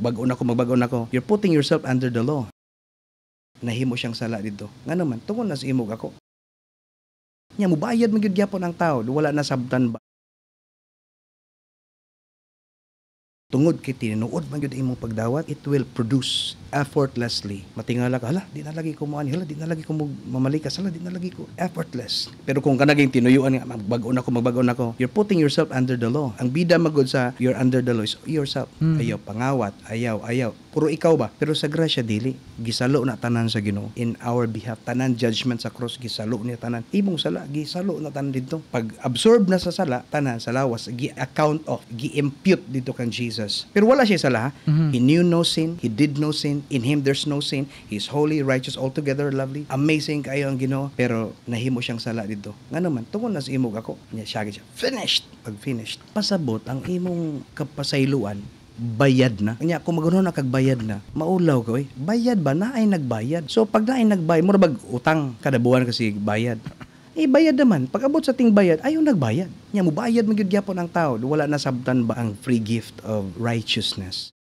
magbago na ko. You're putting yourself under the law. Nahimo siyang sala dito. Nga naman, tungkol na sa imog ako. Nya, mubayad man gyud gyapon ang tao, wala na sabtan ba? Tungod kay tinuod man gyud imong pagdawat, it will produce effortlessly. Matingala ka, hala, di na lagi ko moani, hala, di na lagi ko mamalikas, hala, di na lagi ko effortless. Pero kung kanaging tinuyuan nga, magbago na ko, you're putting yourself under the law. Ang bida magod sa you're under the law is yourself. Ayaw pangawat, ayaw. Puro ikaw ba? Pero sa grasya dili, gisalo na tanan sa Ginoo in our behalf. Tanan judgment sa cross, gisalo niya tanan. Imong sala, gisalo na tanan dito. Pag absorb na sa sala, tanan sa lawas, gi-account of, gi-impute dito kang Jesus. Pero wala siya sala. He knew no sin, he did no sin. In him there's no sin. He's holy, righteous, altogether lovely. Amazing kayo ang Ginoo. Pero nahimo siyang sala dito. Nga naman, tungkol na sa imog ako. Niya siya, finished. Pag finished, pasabot ang imong kapasayloan, bayad na. Kanya, kung magano na kagbayad na, maulaw ka, bayad ba? Na ay nagbayad. So, pag na ay nagbayad, mura bag utang, kada buwan kasi bayad. Bayad naman. Pag abot sa ting bayad, ayaw nagbayad. Nya, mo bayad magyud gyapon ang tao. Wala na sabtan ba ang free gift of righteousness.